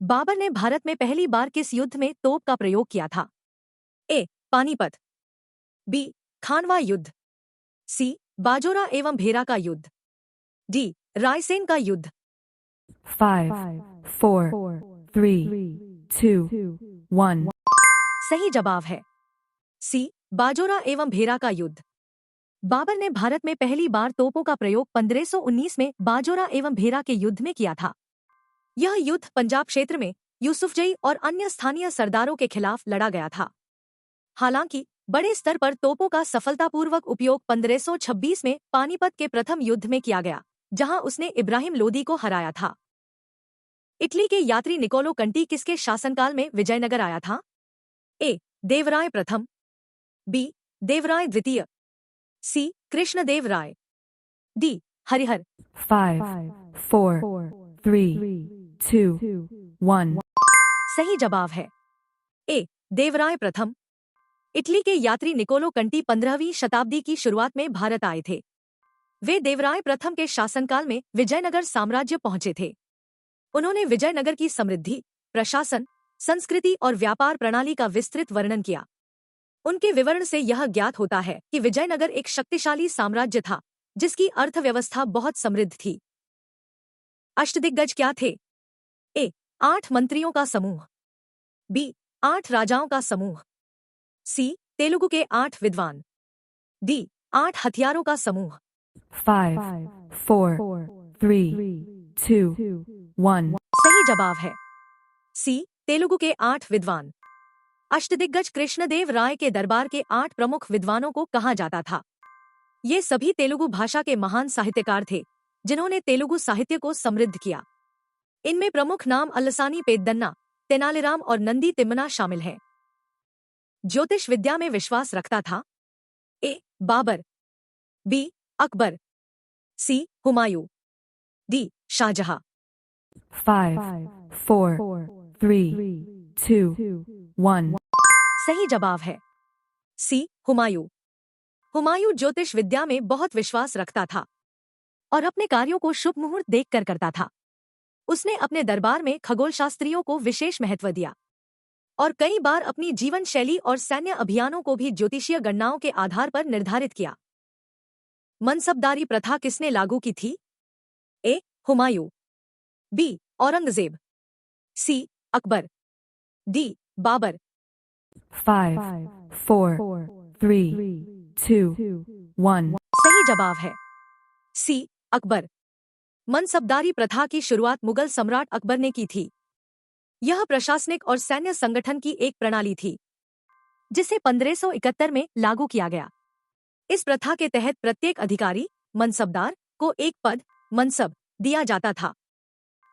बाबर ने भारत में पहली बार किस युद्ध में तोप का प्रयोग किया था? ए. पानीपत। बी. खानवा युद्ध। सी. बाजोरा एवं भेरा का युद्ध। डी. रायसेन का युद्ध। 5, 4, 3, 2, 1। सही जवाब है सी. बाजोरा एवं भेरा का युद्ध। बाबर ने भारत में पहली बार तोपों का प्रयोग 1519 में बाजोरा एवं भेरा के युद्ध में किया था। यह युद्ध पंजाब क्षेत्र में यूसुफजई और अन्य स्थानीय सरदारों के खिलाफ लड़ा गया था। हालांकि बड़े स्तर पर तोपों का सफलतापूर्वक उपयोग 1526 में पानीपत के प्रथम युद्ध में किया गया, जहां उसने इब्राहिम लोदी को हराया था। इटली के यात्री निकोलो कंटी किसके शासनकाल में विजयनगर आया था? ए. देवराय प्रथम। बी. देवराय द्वितीय। सी. कृष्णदेव राय। डी. हरिहर। 5, 4, 3, 2, 1। सही जवाब है ए. देवराय प्रथम। इटली के यात्री निकोलो कंटी 15वीं शताब्दी की शुरुआत में भारत आए थे। वे देवराय प्रथम के शासनकाल में विजयनगर साम्राज्य पहुंचे थे। उन्होंने विजयनगर की समृद्धि, प्रशासन, संस्कृति और व्यापार प्रणाली का विस्तृत वर्णन किया। उनके विवरण से यह ज्ञात होता है कि विजयनगर एक शक्तिशाली साम्राज्य था, जिसकी अर्थव्यवस्था बहुत समृद्ध थी। अष्टदिग्गज क्या थे? ए. 8 मंत्रियों का समूह। बी. 8 राजाओं का समूह। सी. तेलुगु के 8 विद्वान। डी. 8 हथियारों का समूह। 5, 4, 3, 2, 1। सही जवाब है सी. तेलुगु के 8 विद्वान। अष्टदिग्गज कृष्णदेव राय के दरबार के 8 प्रमुख विद्वानों को कहा जाता था। ये सभी तेलुगु भाषा के महान साहित्यकार थे, जिन्होंने तेलुगु साहित्य को समृद्ध किया। इनमें प्रमुख नाम अल्लसानी पेद्दन्ना, तेनालीराम और नंदी तिम्मना शामिल हैं। ज्योतिष विद्या में विश्वास रखता था? ए. बाबर। बी. अकबर। सी. हुमायूं। डी. शाहजहां। 5, 4, 3, 2, 1। सही जवाब है सी. हुमायूं। हुमायूं ज्योतिष विद्या में बहुत विश्वास रखता था और अपने कार्यों को शुभ मुहूर्त देखकर करता था। उसने अपने दरबार में खगोलशास्त्रियों को विशेष महत्व दिया और कई बार अपनी जीवन शैली और सैन्य अभियानों को भी ज्योतिषीय गणनाओं के आधार पर निर्धारित किया। मनसबदारी प्रथा किसने लागू की थी? ए. हुमायूं। बी. औरंगजेब। सी. अकबर। डी. बाबर। 5, 4, 3, 2, 1। सही जवाब है सी. अकबर। मनसबदारी प्रथा की शुरुआत मुगल सम्राट अकबर ने की थी। यह प्रशासनिक और सैन्य संगठन की एक प्रणाली थी, जिसे 1571 में लागू किया गया। इस प्रथा के तहत प्रत्येक अधिकारी, मनसबदार, को एक पद, मनसब, दिया जाता था,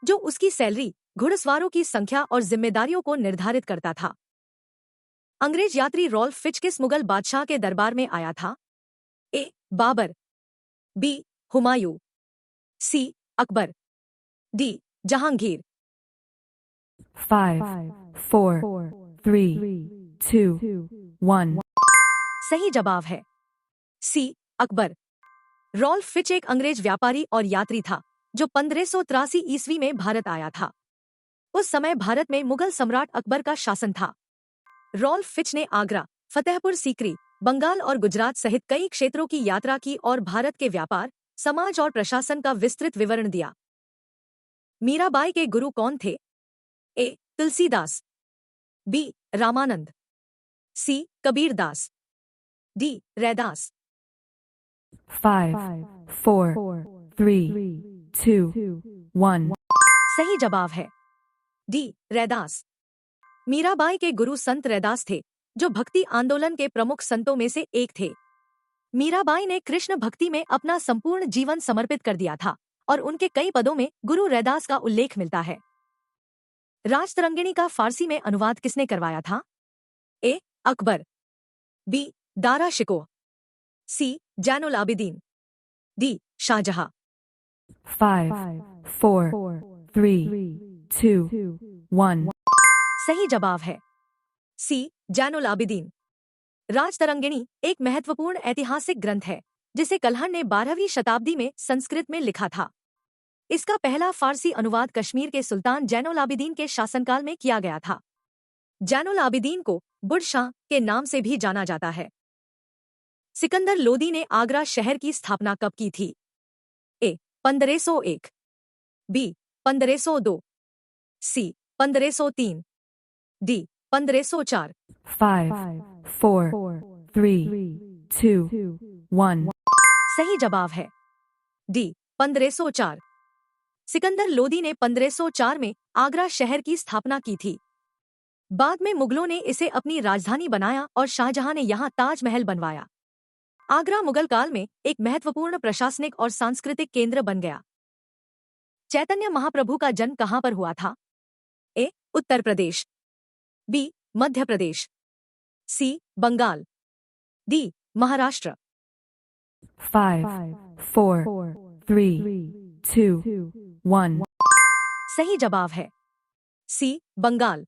जो उसकी सैलरी, घुड़सवारों की संख्या और जिम्मेदारियों को निर्धारित करता था। अंग्रेज यात्री रॉल्फ फिच किस मुगल बादशाह के दरबार में आया था? ए. बाबर। बी. हुमायूं। सी. अकबर। डी. जहांगीर। 5, 4, 3, 2, 1। सही जवाब है सी. अकबर। रॉल्फ फिच एक अंग्रेज व्यापारी और यात्री था, जो 1583 ईस्वी में भारत आया था। उस समय भारत में मुगल सम्राट अकबर का शासन था। रॉल्फ फिच ने आगरा, फतेहपुर सीकरी, बंगाल और गुजरात सहित कई क्षेत्रों की यात्रा की और भारत के व्यापार, समाज और प्रशासन का विस्तृत विवरण दिया। मीराबाई के गुरु कौन थे? ए. तुलसीदास। बी. रामानंद। सी. कबीरदास। डी. रैदास। 5, 4, 3, 2, 1। सही जवाब है डी. रैदास। मीराबाई के गुरु संत रैदास थे, जो भक्ति आंदोलन के प्रमुख संतों में से एक थे। मीराबाई ने कृष्ण भक्ति में अपना संपूर्ण जीवन समर्पित कर दिया था और उनके कई पदों में गुरु रैदास का उल्लेख मिलता है। राजतरंगिणी का फारसी में अनुवाद किसने करवाया था? ए. अकबर। बी. दारा शिकोह। सी. जैनुल आबिदीन। डी. शाहजहां। 5, 4, 3, 2, 1। सही जवाब है सी. जैनुल आबिदीन। राजतरंगिणी एक महत्वपूर्ण ऐतिहासिक ग्रंथ है, जिसे कल्हड़ ने 12वीं शताब्दी में संस्कृत में लिखा था। इसका पहला फारसी अनुवाद कश्मीर के सुल्तान जैनुल आबिदीन के शासनकाल में किया गया था। जैनुल आबिदीन को बुढ़शाह के नाम से भी जाना जाता है। सिकंदर लोदी ने आगरा शहर की स्थापना कब की थी? ए 1501, बी 1502, सी 1503, डी 1504। 5, 4, 3, 2, 1. सही जवाब है डी 1504। सिकंदर लोदी ने 1504 में आगरा शहर की स्थापना की थी। बाद में मुगलों ने इसे अपनी राजधानी बनाया और शाहजहां ने यहाँ ताजमहल बनवाया। आगरा मुगल काल में एक महत्वपूर्ण प्रशासनिक और सांस्कृतिक केंद्र बन गया। चैतन्य महाप्रभु का जन्म कहाँ पर हुआ था? ए उत्तर प्रदेश, बी मध्य प्रदेश, सी बंगाल, डी महाराष्ट्र। 5, 4, 3, 2, 1. सही जवाब है सी बंगाल।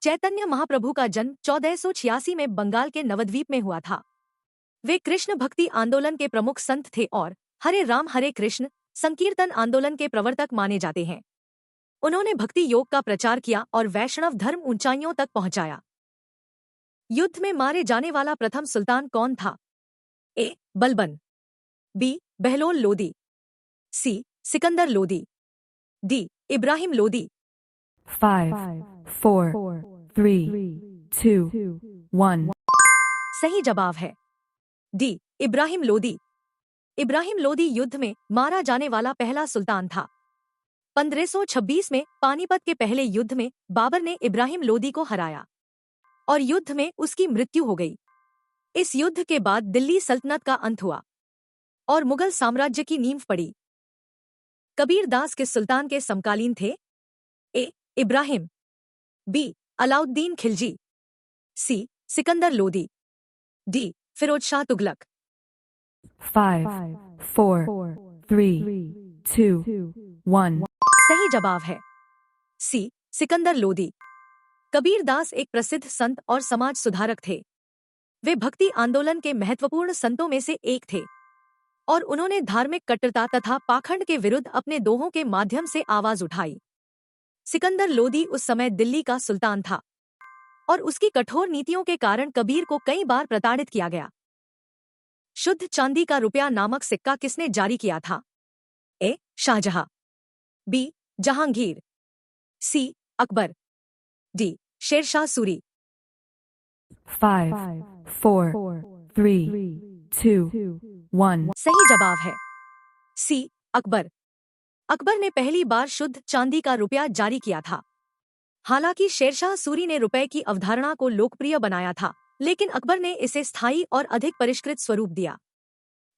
चैतन्य महाप्रभु का जन्म 1486 में बंगाल के नवद्वीप में हुआ था। वे कृष्ण भक्ति आंदोलन के प्रमुख संत थे और हरे राम हरे कृष्ण संकीर्तन आंदोलन के प्रवर्तक माने जाते हैं। उन्होंने भक्ति योग का प्रचार किया और वैष्णव धर्म ऊंचाइयों तक पहुंचाया। युद्ध में मारे जाने वाला प्रथम सुल्तान कौन था? ए बलबन, बी बहलोल लोदी, सी सिकंदर लोदी, डी इब्राहिम लोदी। 5, 4, 3, 2, 1. सही जवाब है डी इब्राहिम लोदी। इब्राहिम लोदी युद्ध में मारा जाने वाला पहला सुल्तान था। 1526 में पानीपत के पहले युद्ध में बाबर ने इब्राहिम लोदी को हराया और युद्ध में उसकी मृत्यु हो गई। इस युद्ध के बाद दिल्ली सल्तनत का अंत हुआ और मुगल साम्राज्य की नींव पड़ी। कबीर दास किस सुल्तान के समकालीन थे? ए इब्राहिम, बी अलाउद्दीन खिलजी, सी सिकंदर लोदी, डी फिरोज शाह तुगलक। 5, 4, 3, 2, 1. सही जवाब है सी सिकंदर लोदी। कबीर दास एक प्रसिद्ध संत और समाज सुधारक थे। वे भक्ति आंदोलन के महत्वपूर्ण संतों में से एक थे और उन्होंने धार्मिक कट्टरता तथा पाखंड के विरुद्ध अपने दोहों के माध्यम से आवाज उठाई। सिकंदर लोदी उस समय दिल्ली का सुल्तान था और उसकी कठोर नीतियों के कारण कबीर को कई बार प्रताड़ित किया गया। शुद्ध चांदी का रुपया नामक सिक्का किसने जारी किया था? ए शाहजहां, बी जहांगीर, सी अकबर, डी शेरशाह सूरी। 5, 4, 3, 2, 1. सही जवाब है सी अकबर। अकबर ने पहली बार शुद्ध चांदी का रुपया जारी किया था। हालांकि शेरशाह सूरी ने रुपए की अवधारणा को लोकप्रिय बनाया था, लेकिन अकबर ने इसे स्थायी और अधिक परिष्कृत स्वरूप दिया।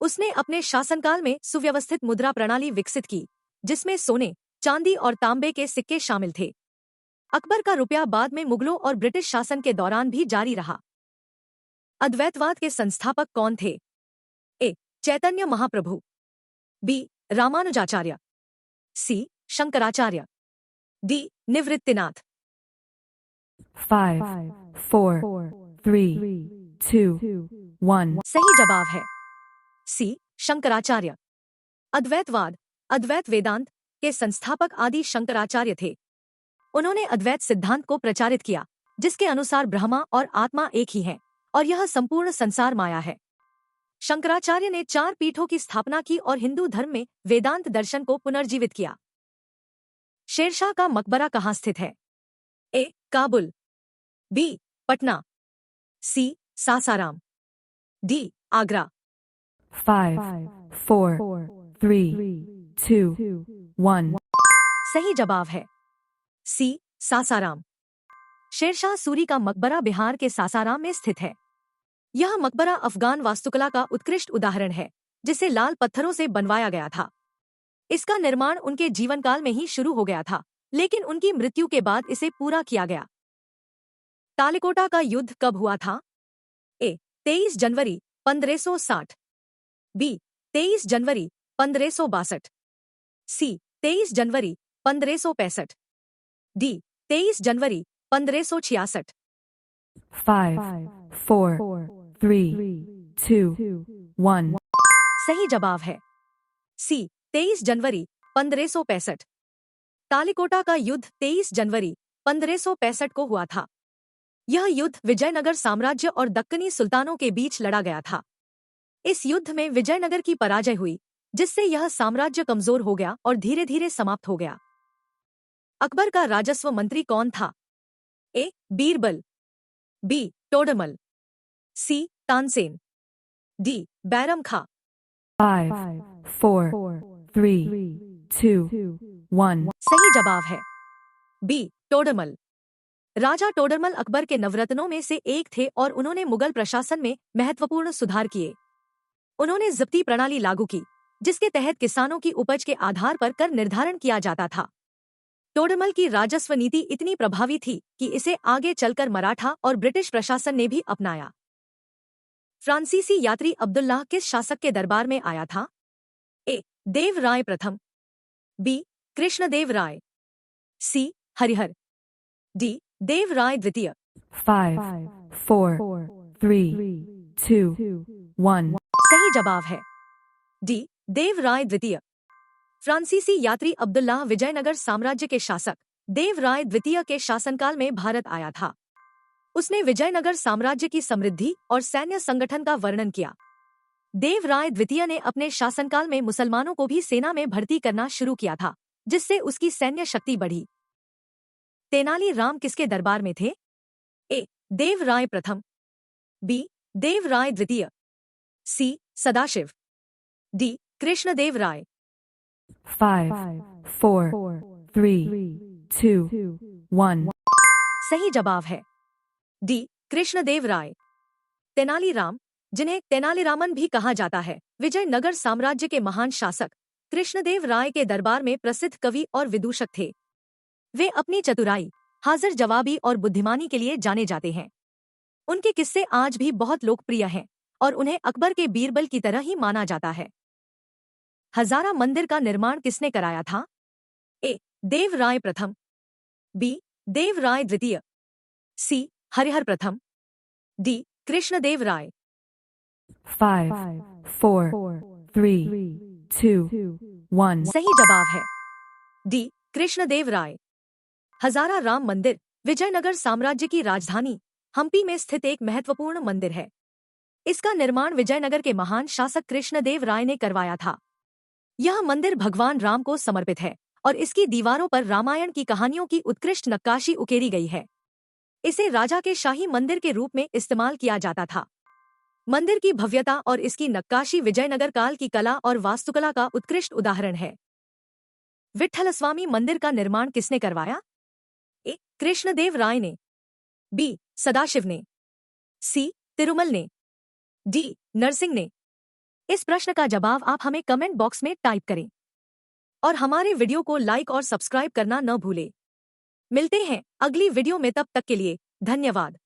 उसने अपने शासनकाल में सुव्यवस्थित मुद्रा प्रणाली विकसित की, जिसमें सोने, चांदी और तांबे के सिक्के शामिल थे। अकबर का रुपया बाद में मुगलों और ब्रिटिश शासन के दौरान भी जारी रहा। अद्वैतवाद के संस्थापक कौन थे? ए चैतन्य महाप्रभु, बी रामानुजाचार्य, सी शंकराचार्य, डी निवृत्तिनाथ। 5, 4, 3, 2, 1. सही जवाब है सी शंकराचार्य। अद्वैतवाद, अद्वैत वेदांत के संस्थापक आदि शंकराचार्य थे। उन्होंने अद्वैत सिद्धांत को प्रचारित किया, जिसके अनुसार ब्रह्मा और आत्मा एक ही है और यह संपूर्ण संसार माया है। शंकराचार्य ने 4 पीठों की स्थापना की और हिंदू धर्म में वेदांत दर्शन को पुनर्जीवित किया। शेरशाह का मकबरा कहाँ स्थित है? ए काबुल, बी पटना, सी सासाराम, डी आगरा। 5, 4, 3, 2, 1. सही जवाब है सी सासाराम। शेरशाह सूरी का मकबरा बिहार के सासाराम में स्थित है। यह मकबरा अफगान वास्तुकला का उत्कृष्ट उदाहरण है, जिसे लाल पत्थरों से बनवाया गया था। इसका निर्माण उनके जीवनकाल में ही शुरू हो गया था, लेकिन उनकी मृत्यु के बाद इसे पूरा किया गया। तालिकोटा का युद्ध कब हुआ था? ए 23 जनवरी 1560, बी 23 जनवरी 1562, सी 23 जनवरी 1565, डी 23 जनवरी 1566। 5, 4, 3, 2, 1. सही जवाब है सी 23 जनवरी 1565। तालिकोटा का युद्ध 23 जनवरी 1565 को हुआ था। यह युद्ध विजयनगर साम्राज्य और दक्कनी सुल्तानों के बीच लड़ा गया था। इस युद्ध में विजयनगर की पराजय हुई, जिससे यह साम्राज्य कमजोर हो गया और धीरे धीरे समाप्त हो गया। अकबर का राजस्व मंत्री कौन था? ए. बीरबल, बी. टोडरमल, सी. तानसेन, डी. बैरम खां। 5, 4, 3, 2, 1. सही जवाब है बी. टोडरमल। राजा टोडरमल अकबर के नवरत्नों में से एक थे और उन्होंने मुगल प्रशासन में महत्वपूर्ण सुधार किए। उन्होंने जब्ती प्रणाली लागू की, जिसके तहत किसानों की उपज के आधार पर कर निर्धारण किया जाता था। टोडरमल की राजस्व नीति इतनी प्रभावी थी कि इसे आगे चलकर मराठा और ब्रिटिश प्रशासन ने भी अपनाया। फ्रांसीसी यात्री अब्दुल्लाह किस शासक के दरबार में आया था? ए. देव राय प्रथम, बी. कृष्णदेव राय, सी. हरिहर, डी. देव राय द्वितीय। 5, 4, 3, 2, 1. सही जवाब है डी. देव राय द्वितीय। फ्रांसीसी यात्री अब्दुल्लाह विजयनगर साम्राज्य के शासक देव राय द्वितीय के शासनकाल में भारत आया था। उसने विजयनगर साम्राज्य की समृद्धि और सैन्य संगठन का वर्णन किया। देव राय द्वितीय ने अपने शासनकाल में मुसलमानों को भी सेना में भर्ती करना शुरू किया था, जिससे उसकी सैन्य शक्ति बढ़ी। तेनाली राम किसके दरबार में थे? ए. देव राय प्रथम, बी. देव राय द्वितीय, सी. सदाशिव, डी. कृष्णदेव राय। 5, 4, 3, 2, 1. सही जवाब है डी. कृष्णदेव राय। तेनालीराम, जिन्हें तेनालीरामन भी कहा जाता है, विजयनगर साम्राज्य के महान शासक कृष्णदेव राय के दरबार में प्रसिद्ध कवि और विदूषक थे। वे अपनी चतुराई, हाजिर जवाबी और बुद्धिमानी के लिए जाने जाते हैं। उनके किस्से आज भी बहुत लोकप्रिय हैं और उन्हें अकबर के बीरबल की तरह ही माना जाता है। हजारा मंदिर का निर्माण किसने कराया था? ए. देव राय प्रथम, बी. देव राय द्वितीय, सी. हरिहर प्रथम, डी. कृष्णदेव राय। 5, 4, 3, 2, 1. सही जवाब है डी. कृष्णदेव राय। हजारा राम मंदिर विजयनगर साम्राज्य की राजधानी हम्पी में स्थित एक महत्वपूर्ण मंदिर है। इसका निर्माण विजयनगर के महान शासक कृष्णदेव राय ने करवाया था। यह मंदिर भगवान राम को समर्पित है और इसकी दीवारों पर रामायण की कहानियों की उत्कृष्ट नक्काशी उकेरी गई है। इसे राजा के शाही मंदिर के रूप में इस्तेमाल किया जाता था। मंदिर की भव्यता और इसकी नक्काशी विजयनगर काल की कला और वास्तुकला का उत्कृष्ट उदाहरण है। विट्ठलस्वामी मंदिर का निर्माण किसने करवाया? ए. कृष्णदेव राय ने, बी. सदाशिव ने, सी. तिरुमल ने, डी. नरसिंह ने। इस प्रश्न का जवाब आप हमें कमेंट बॉक्स में टाइप करें और हमारे वीडियो को लाइक और सब्सक्राइब करना न भूलें। मिलते हैं अगली वीडियो में, तब तक के लिए धन्यवाद।